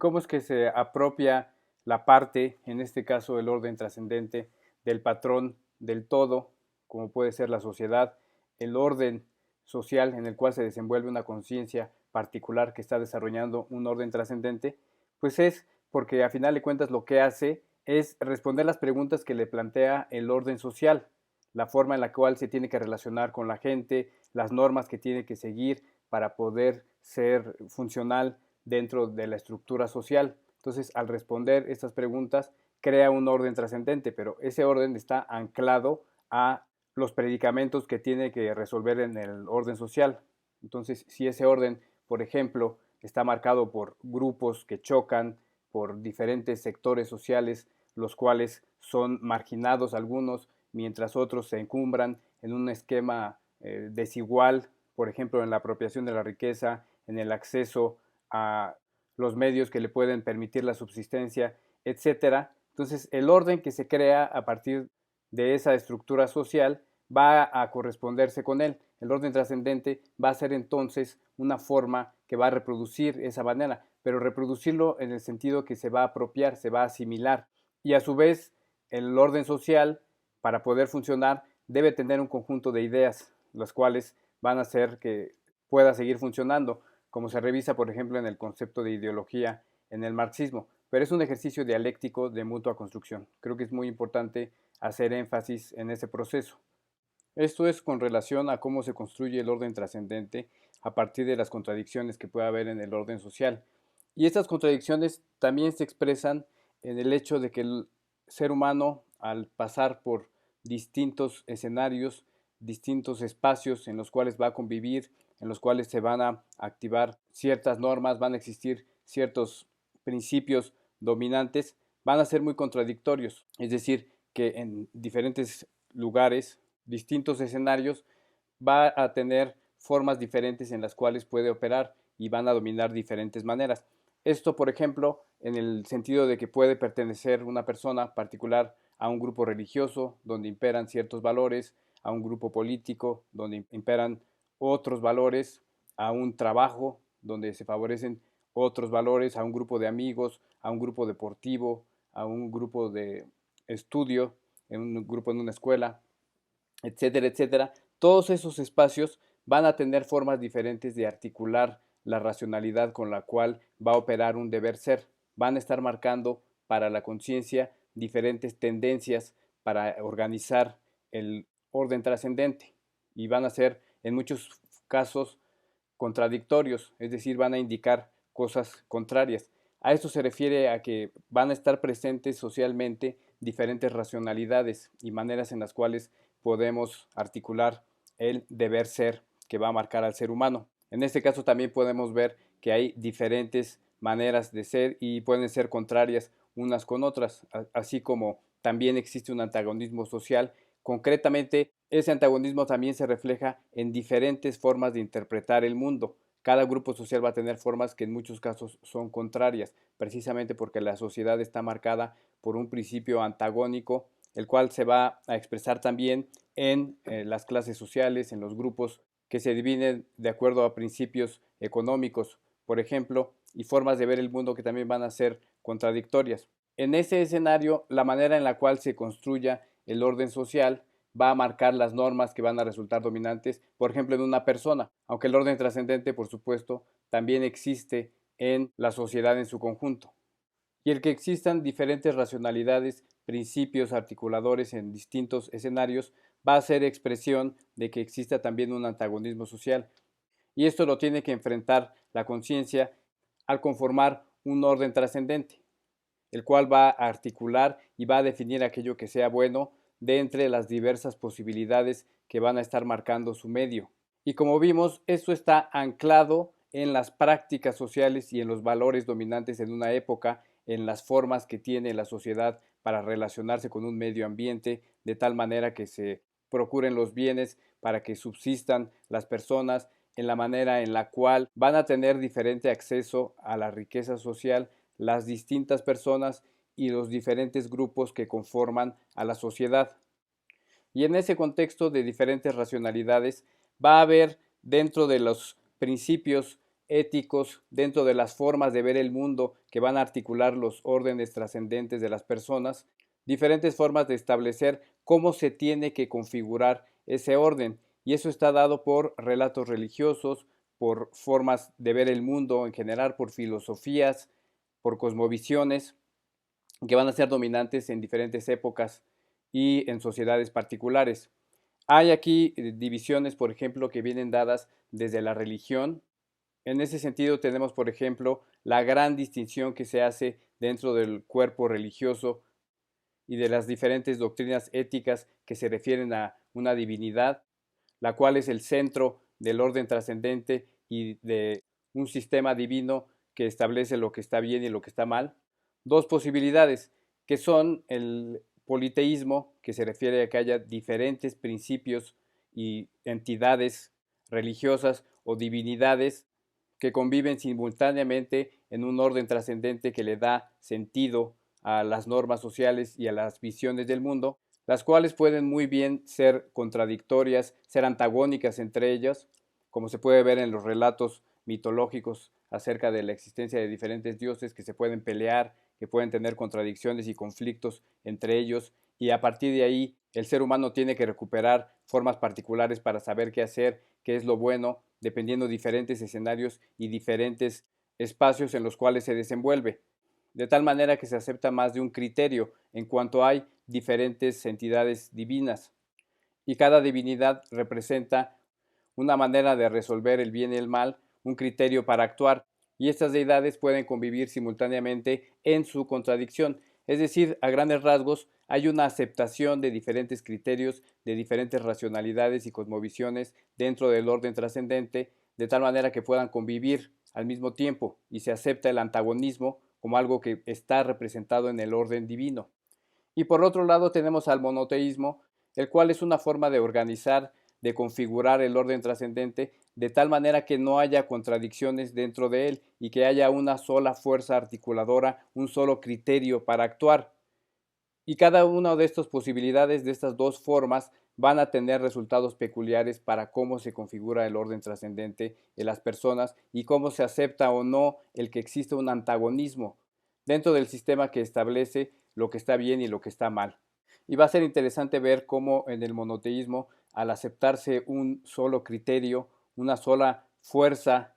cómo es que se apropia la parte, en este caso el orden trascendente, del patrón del todo, como puede ser la sociedad, el orden social en el cual se desenvuelve una conciencia particular que está desarrollando un orden trascendente, pues es porque a final de cuentas lo que hace es responder las preguntas que le plantea el orden social, la forma en la cual se tiene que relacionar con la gente, las normas que tiene que seguir para poder ser funcional dentro de la estructura social. Entonces, al responder estas preguntas, crea un orden trascendente, pero ese orden está anclado a los predicamentos que tiene que resolver en el orden social. Entonces, si ese orden, por ejemplo, está marcado por grupos que chocan, por diferentes sectores sociales, los cuales son marginados algunos, mientras otros se encumbran en un esquema desigual, por ejemplo, en la apropiación de la riqueza, en el acceso a los medios que le pueden permitir la subsistencia, etcétera. Entonces, el orden que se crea a partir de esa estructura social va a corresponderse con él. El orden trascendente va a ser entonces una forma que va a reproducir esa manera, pero reproducirlo en el sentido que se va a apropiar, se va a asimilar. Y a su vez, el orden social, para poder funcionar, debe tener un conjunto de ideas, las cuales van a hacer que pueda seguir funcionando, como se revisa, por ejemplo, en el concepto de ideología en el marxismo. Pero es un ejercicio dialéctico de mutua construcción. Creo que es muy importante hacer énfasis en ese proceso. Esto es con relación a cómo se construye el orden trascendente a partir de las contradicciones que puede haber en el orden social. Y estas contradicciones también se expresan en el hecho de que el ser humano, al pasar por distintos escenarios, distintos espacios en los cuales va a convivir, en los cuales se van a activar ciertas normas, van a existir ciertos principios dominantes, van a ser muy contradictorios. Es decir, que en diferentes lugares, distintos escenarios, va a tener formas diferentes en las cuales puede operar y van a dominar diferentes maneras. Esto, por ejemplo, en el sentido de que puede pertenecer una persona particular a un grupo religioso donde imperan ciertos valores, a un grupo político donde imperan otros valores, a un trabajo donde se favorecen otros valores, a un grupo de amigos, a un grupo deportivo, a un grupo de estudio, en un grupo en una escuela, etcétera, etcétera. Todos esos espacios van a tener formas diferentes de articular la racionalidad con la cual va a operar un deber ser. Van a estar marcando para la conciencia diferentes tendencias para organizar el orden trascendente y van a ser en muchos casos contradictorios, es decir, van a indicar cosas contrarias. A esto se refiere a que van a estar presentes socialmente diferentes racionalidades y maneras en las cuales podemos articular el deber ser que va a marcar al ser humano. En este caso también podemos ver que hay diferentes maneras de ser y pueden ser contrarias unas con otras, así como también existe un antagonismo social. Concretamente, ese antagonismo también se refleja en diferentes formas de interpretar el mundo. Cada grupo social va a tener formas que en muchos casos son contrarias, precisamente porque la sociedad está marcada por un principio antagónico, el cual se va a expresar también en las clases sociales, en los grupos que se dividen de acuerdo a principios económicos, por ejemplo, y formas de ver el mundo que también van a ser contradictorias. En ese escenario, la manera en la cual se construya el orden social va a marcar las normas que van a resultar dominantes, por ejemplo, en una persona, aunque el orden trascendente, por supuesto, también existe en la sociedad en su conjunto. Y el que existan diferentes racionalidades, principios articuladores en distintos escenarios, va a ser expresión de que exista también un antagonismo social. Y esto lo tiene que enfrentar la conciencia al conformar un orden trascendente, el cual va a articular y va a definir aquello que sea bueno de entre las diversas posibilidades que van a estar marcando su medio. Y como vimos, esto está anclado en las prácticas sociales y en los valores dominantes en una época, en las formas que tiene la sociedad para relacionarse con un medio ambiente, de tal manera que se procuren los bienes para que subsistan las personas, en la manera en la cual van a tener diferente acceso a la riqueza social las distintas personas y los diferentes grupos que conforman a la sociedad. Y en ese contexto de diferentes racionalidades va a haber dentro de los principios éticos, dentro de las formas de ver el mundo que van a articular los órdenes trascendentes de las personas, diferentes formas de establecer cómo se tiene que configurar ese orden. Y eso está dado por relatos religiosos, por formas de ver el mundo en general, por filosofías, por cosmovisiones que van a ser dominantes en diferentes épocas y en sociedades particulares. Hay aquí divisiones, por ejemplo, que vienen dadas desde la religión. En ese sentido tenemos, por ejemplo, la gran distinción que se hace dentro del cuerpo religioso y de las diferentes doctrinas éticas que se refieren a una divinidad, la cual es el centro del orden trascendente y de un sistema divino que establece lo que está bien y lo que está mal. Dos posibilidades, que son el politeísmo, que se refiere a que haya diferentes principios y entidades religiosas o divinidades que conviven simultáneamente en un orden trascendente que le da sentido a las normas sociales y a las visiones del mundo, las cuales pueden muy bien ser contradictorias, ser antagónicas entre ellas, como se puede ver en los relatos mitológicos acerca de la existencia de diferentes dioses que se pueden pelear, que pueden tener contradicciones y conflictos entre ellos, y a partir de ahí el ser humano tiene que recuperar formas particulares para saber qué hacer, qué es lo bueno, dependiendo de diferentes escenarios y diferentes espacios en los cuales se desenvuelve, de tal manera que se acepta más de un criterio en cuanto hay diferentes entidades divinas y cada divinidad representa una manera de resolver el bien y el mal, un criterio para actuar, y estas deidades pueden convivir simultáneamente en su contradicción, es decir, a grandes rasgos hay una aceptación de diferentes criterios, de diferentes racionalidades y cosmovisiones dentro del orden trascendente, de tal manera que puedan convivir al mismo tiempo y se acepta el antagonismo como algo que está representado en el orden divino. Y por otro lado tenemos al monoteísmo, el cual es una forma de organizar, de configurar el orden trascendente de tal manera que no haya contradicciones dentro de él y que haya una sola fuerza articuladora, un solo criterio para actuar. Y cada una de estas posibilidades, de estas dos formas, van a tener resultados peculiares para cómo se configura el orden trascendente en las personas y cómo se acepta o no el que existe un antagonismo dentro del sistema que establece lo que está bien y lo que está mal. Y va a ser interesante ver cómo en el monoteísmo, al aceptarse un solo criterio, una sola fuerza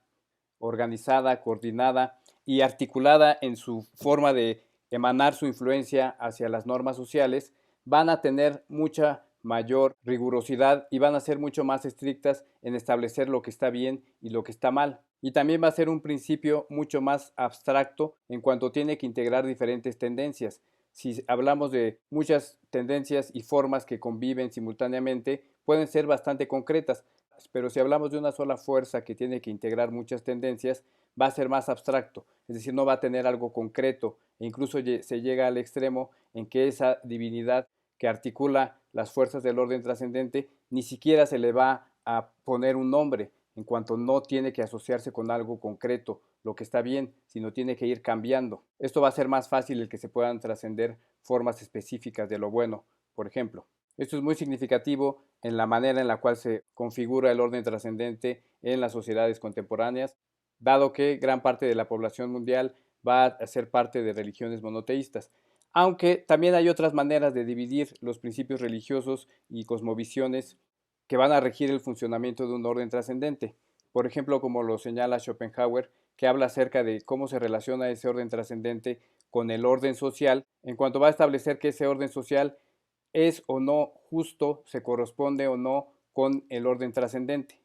organizada, coordinada y articulada en su forma de emanar su influencia hacia las normas sociales, van a tener mucha mayor rigurosidad y van a ser mucho más estrictas en establecer lo que está bien y lo que está mal. Y también va a ser un principio mucho más abstracto en cuanto tiene que integrar diferentes tendencias. Si hablamos de muchas tendencias y formas que conviven simultáneamente, pueden ser bastante concretas, pero si hablamos de una sola fuerza que tiene que integrar muchas tendencias, va a ser más abstracto, es decir, no va a tener algo concreto e incluso se llega al extremo en que esa divinidad que articula las fuerzas del orden trascendente ni siquiera se le va a poner un nombre, en cuanto no tiene que asociarse con algo concreto, lo que está bien, sino tiene que ir cambiando. Esto va a ser más fácil el que se puedan trascender formas específicas de lo bueno, por ejemplo. Esto es muy significativo en la manera en la cual se configura el orden trascendente en las sociedades contemporáneas, dado que gran parte de la población mundial va a ser parte de religiones monoteístas. Aunque también hay otras maneras de dividir los principios religiosos y cosmovisiones que van a regir el funcionamiento de un orden trascendente. Por ejemplo, como lo señala Schopenhauer, que habla acerca de cómo se relaciona ese orden trascendente con el orden social, en cuanto va a establecer que ese orden social es o no justo, se corresponde o no con el orden trascendente.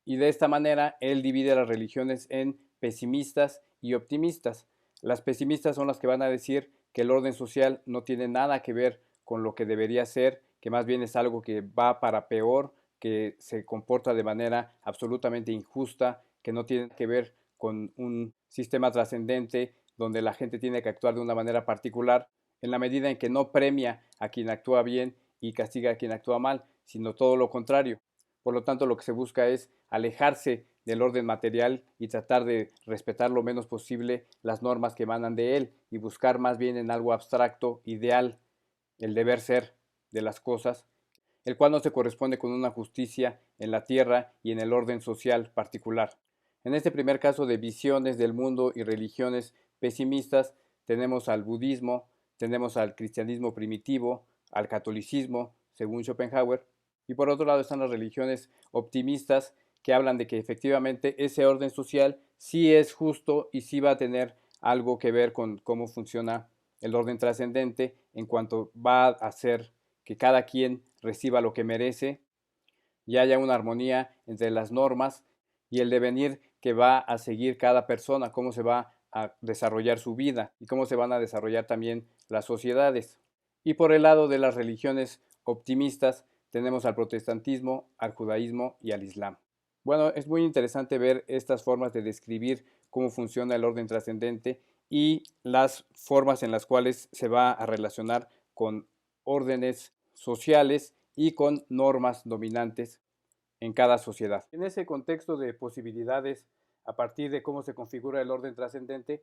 Y de esta manera él divide las religiones en pesimistas y optimistas. Las pesimistas son las que van a decir que el orden social no tiene nada que ver con lo que debería ser, que más bien es algo que va para peor, que se comporta de manera absolutamente injusta, que no tiene que ver con un sistema trascendente donde la gente tiene que actuar de una manera particular, en la medida en que no premia a quien actúa bien y castiga a quien actúa mal, sino todo lo contrario. Por lo tanto, lo que se busca es alejarse del orden material y tratar de respetar lo menos posible las normas que emanan de él y buscar más bien en algo abstracto, ideal, el deber ser de las cosas, el cual no se corresponde con una justicia en la tierra y en el orden social particular. En este primer caso de visiones del mundo y religiones pesimistas, tenemos al budismo, tenemos al cristianismo primitivo, al catolicismo, según Schopenhauer, y por otro lado están las religiones optimistas que hablan de que efectivamente ese orden social sí es justo y sí va a tener algo que ver con cómo funciona el orden trascendente en cuanto va a hacer que cada quien reciba lo que merece y haya una armonía entre las normas y el devenir que va a seguir cada persona, cómo se va a desarrollar su vida y cómo se van a desarrollar también las sociedades. Y por el lado de las religiones optimistas tenemos al protestantismo, al judaísmo y al islam. Bueno, es muy interesante ver estas formas de describir cómo funciona el orden trascendente y las formas en las cuales se va a relacionar con órdenes sociales y con normas dominantes en cada sociedad. En ese contexto de posibilidades, a partir de cómo se configura el orden trascendente,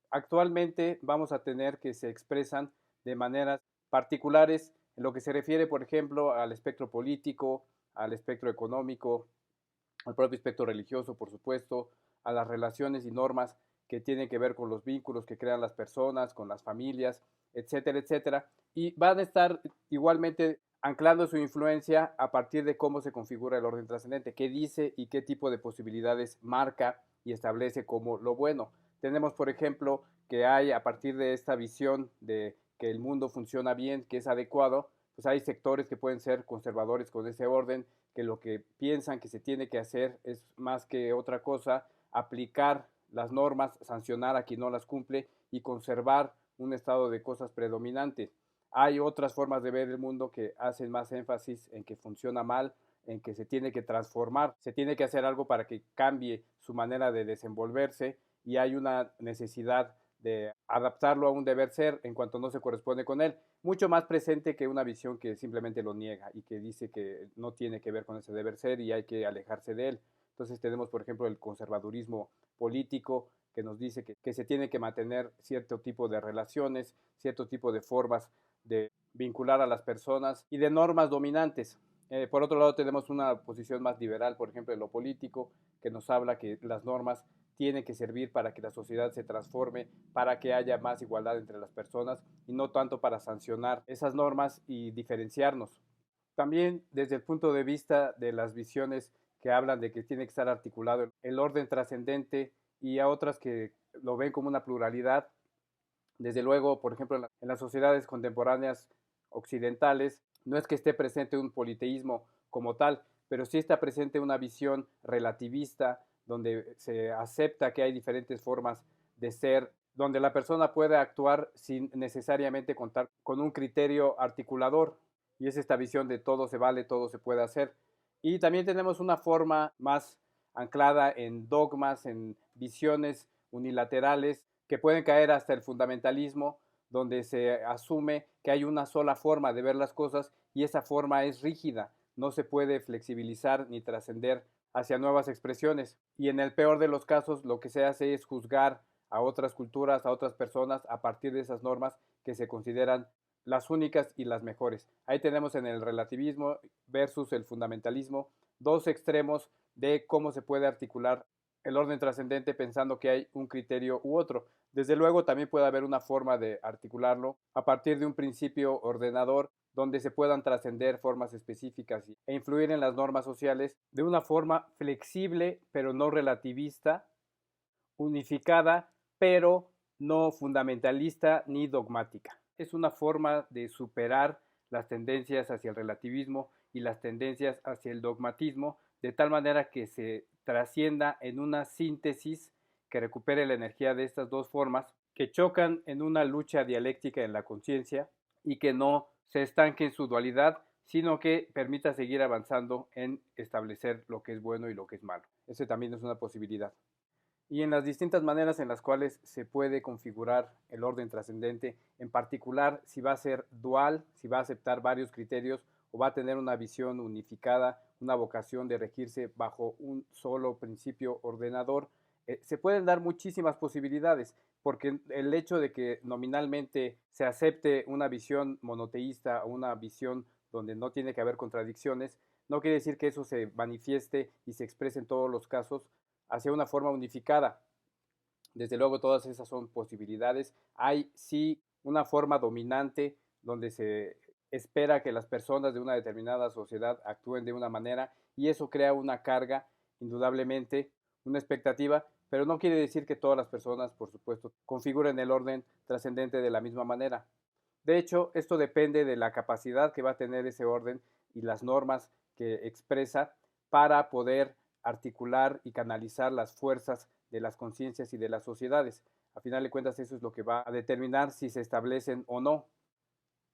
actualmente vamos a tener que se expresan de maneras particulares en lo que se refiere, por ejemplo, al espectro político, al espectro económico, al propio espectro religioso, por supuesto, a las relaciones y normas que tienen que ver con los vínculos que crean las personas, con las familias, etcétera, etcétera. Y van a estar igualmente anclando su influencia a partir de cómo se configura el orden trascendente, qué dice y qué tipo de posibilidades marca y establece como lo bueno. Tenemos, por ejemplo, que hay a partir de esta visión de que el mundo funciona bien, que es adecuado, pues hay sectores que pueden ser conservadores con ese orden, que lo que piensan que se tiene que hacer es más que otra cosa, aplicar las normas, sancionar a quien no las cumple y conservar un estado de cosas predominante. Hay otras formas de ver el mundo que hacen más énfasis en que funciona mal, en que se tiene que transformar, se tiene que hacer algo para que cambie su manera de desenvolverse y hay una necesidad de adaptarlo a un deber ser en cuanto no se corresponde con él, mucho más presente que una visión que simplemente lo niega y que dice que no tiene que ver con ese deber ser y hay que alejarse de él. Entonces tenemos, por ejemplo, el conservadurismo político que nos dice que se tiene que mantener cierto tipo de relaciones, cierto tipo de formas de vincular a las personas y de normas dominantes. Por otro lado, tenemos una posición más liberal, por ejemplo, en lo político, que nos habla que las normas tienen que servir para que la sociedad se transforme, para que haya más igualdad entre las personas y no tanto para sancionar esas normas y diferenciarnos. También desde el punto de vista de las visiones que hablan de que tiene que estar articulado el orden trascendente y a otras que lo ven como una pluralidad, desde luego, por ejemplo, en las sociedades contemporáneas occidentales, no es que esté presente un politeísmo como tal, pero sí está presente una visión relativista donde se acepta que hay diferentes formas de ser, donde la persona puede actuar sin necesariamente contar con un criterio articulador. Y es esta visión de todo se vale, todo se puede hacer. Y también tenemos una forma más anclada en dogmas, en visiones unilaterales que pueden caer hasta el fundamentalismo, donde se asume que hay una sola forma de ver las cosas y esa forma es rígida, no se puede flexibilizar ni trascender hacia nuevas expresiones. Y en el peor de los casos lo que se hace es juzgar a otras culturas, a otras personas a partir de esas normas que se consideran las únicas y las mejores. Ahí tenemos en el relativismo versus el fundamentalismo dos extremos de cómo se puede articular el orden trascendente pensando que hay un criterio u otro. Desde luego también puede haber una forma de articularlo a partir de un principio ordenador donde se puedan trascender formas específicas e influir en las normas sociales de una forma flexible pero no relativista, unificada pero no fundamentalista ni dogmática. Es una forma de superar las tendencias hacia el relativismo y las tendencias hacia el dogmatismo de tal manera que se trascienda en una síntesis que recupere la energía de estas dos formas, que chocan en una lucha dialéctica en la conciencia y que no se estanque en su dualidad, sino que permita seguir avanzando en establecer lo que es bueno y lo que es malo. Ese también es una posibilidad. Y en las distintas maneras en las cuales se puede configurar el orden trascendente, en particular si va a ser dual, si va a aceptar varios criterios o va a tener una visión unificada, una vocación de regirse bajo un solo principio ordenador, se pueden dar muchísimas posibilidades, porque el hecho de que nominalmente se acepte una visión monoteísta o una visión donde no tiene que haber contradicciones, no quiere decir que eso se manifieste y se exprese en todos los casos hacia una forma unificada. Desde luego todas esas son posibilidades. Hay sí una forma dominante donde se espera que las personas de una determinada sociedad actúen de una manera y eso crea una carga, indudablemente, una expectativa, pero no quiere decir que todas las personas, por supuesto, configuren el orden trascendente de la misma manera. De hecho, esto depende de la capacidad que va a tener ese orden y las normas que expresa para poder articular y canalizar las fuerzas de las conciencias y de las sociedades. A final de cuentas, eso es lo que va a determinar si se establecen o no.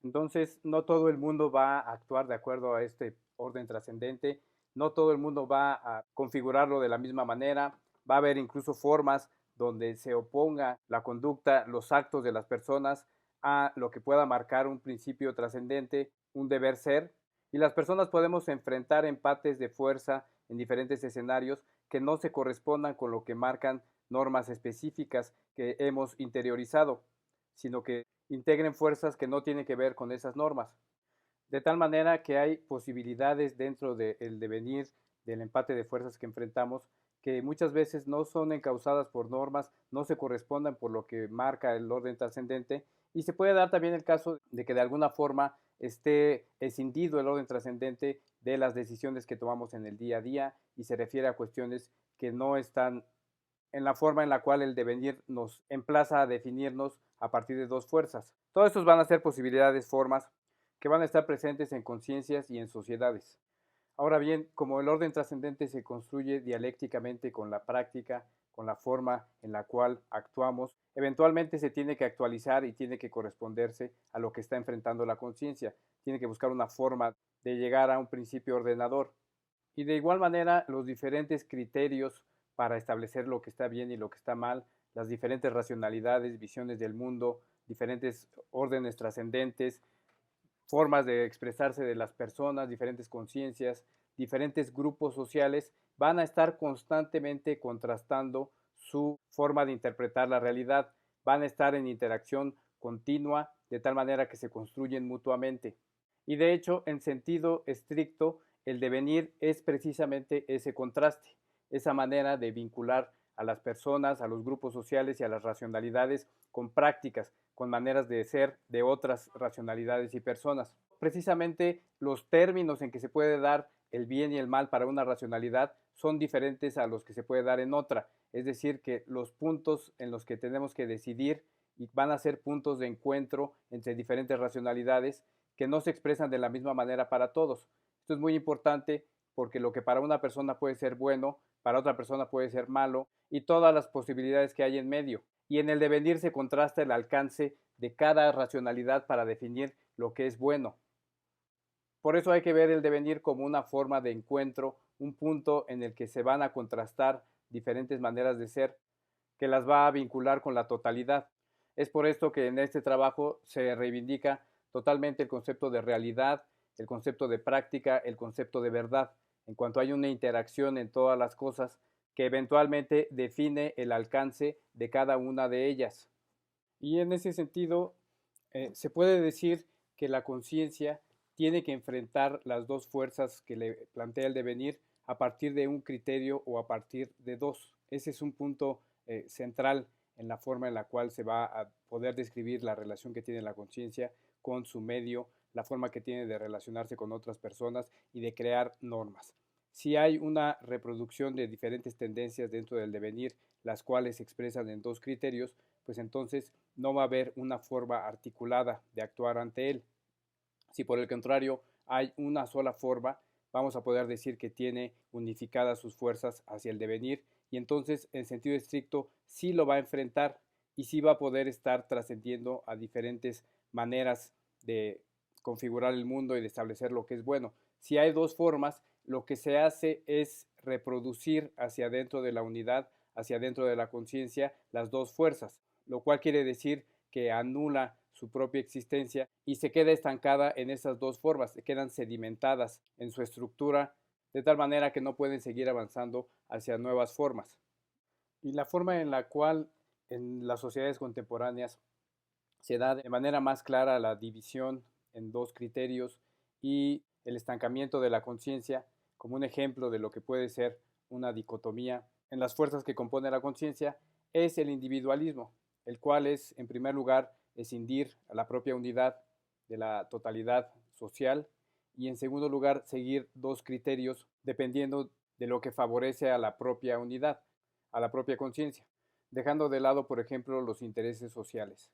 Entonces, no todo el mundo va a actuar de acuerdo a este orden trascendente, no todo el mundo va a configurarlo de la misma manera, va a haber incluso formas donde se oponga la conducta, los actos de las personas a lo que pueda marcar un principio trascendente, un deber ser, y las personas podemos enfrentar empates de fuerza en diferentes escenarios que no se correspondan con lo que marcan normas específicas que hemos interiorizado, sino que integren fuerzas que no tienen que ver con esas normas. De tal manera que hay posibilidades dentro del devenir del empate de fuerzas que enfrentamos que muchas veces no son encausadas por normas, no se correspondan por lo que marca el orden trascendente y se puede dar también el caso de que de alguna forma esté escindido el orden trascendente de las decisiones que tomamos en el día a día y se refiere a cuestiones que no están en la forma en la cual el devenir nos emplaza a definirnos a partir de dos fuerzas. Todos estos van a ser posibilidades, formas que van a estar presentes en conciencias y en sociedades. Ahora bien, como el orden trascendente se construye dialécticamente con la práctica, con la forma en la cual actuamos, eventualmente se tiene que actualizar y tiene que corresponderse a lo que está enfrentando la conciencia. Tiene que buscar una forma de llegar a un principio ordenador. Y de igual manera, los diferentes criterios para establecer lo que está bien y lo que está mal, las diferentes racionalidades, visiones del mundo, diferentes órdenes trascendentes, formas de expresarse de las personas, diferentes conciencias, diferentes grupos sociales, van a estar constantemente contrastando su forma de interpretar la realidad, van a estar en interacción continua de tal manera que se construyen mutuamente. Y de hecho, en sentido estricto, el devenir es precisamente ese contraste, esa manera de vincular a las personas, a los grupos sociales y a las racionalidades con prácticas, con maneras de ser de otras racionalidades y personas. Precisamente los términos en que se puede dar el bien y el mal para una racionalidad son diferentes a los que se puede dar en otra. Es decir, que los puntos en los que tenemos que decidir van a ser puntos de encuentro entre diferentes racionalidades que no se expresan de la misma manera para todos. Esto es muy importante porque lo que para una persona puede ser bueno, para otra persona puede ser malo y todas las posibilidades que hay en medio. Y en el devenir se contrasta el alcance de cada racionalidad para definir lo que es bueno. Por eso hay que ver el devenir como una forma de encuentro, un punto en el que se van a contrastar diferentes maneras de ser, que las va a vincular con la totalidad. Es por esto que en este trabajo se reivindica totalmente el concepto de realidad, el concepto de práctica, el concepto de verdad, en cuanto hay una interacción en todas las cosas que eventualmente define el alcance de cada una de ellas. Y en ese sentido, se puede decir que la conciencia tiene que enfrentar las dos fuerzas que le plantea el devenir a partir de un criterio o a partir de dos. Ese es un punto central en la forma en la cual se va a poder describir la relación que tiene la conciencia con su medio, la forma que tiene de relacionarse con otras personas y de crear normas. Si hay una reproducción de diferentes tendencias dentro del devenir, las cuales se expresan en dos criterios, pues entonces no va a haber una forma articulada de actuar ante él. Si por el contrario hay una sola forma, vamos a poder decir que tiene unificadas sus fuerzas hacia el devenir y entonces en sentido estricto sí lo va a enfrentar y sí va a poder estar trascendiendo a diferentes maneras de configurar el mundo y de establecer lo que es bueno. Si hay dos formas, lo que se hace es reproducir hacia adentro de la unidad, hacia adentro de la conciencia, las dos fuerzas, lo cual quiere decir que anula su propia existencia y se queda estancada en esas dos formas, se quedan sedimentadas en su estructura de tal manera que no pueden seguir avanzando hacia nuevas formas. Y la forma en la cual en las sociedades contemporáneas se da de manera más clara la división en dos criterios y el estancamiento de la conciencia como un ejemplo de lo que puede ser una dicotomía en las fuerzas que componen la conciencia es el individualismo, el cual es, en primer lugar, escindir a la propia unidad de la totalidad social y, en segundo lugar, seguir dos criterios dependiendo de lo que favorece a la propia unidad, a la propia conciencia, dejando de lado, por ejemplo, los intereses sociales.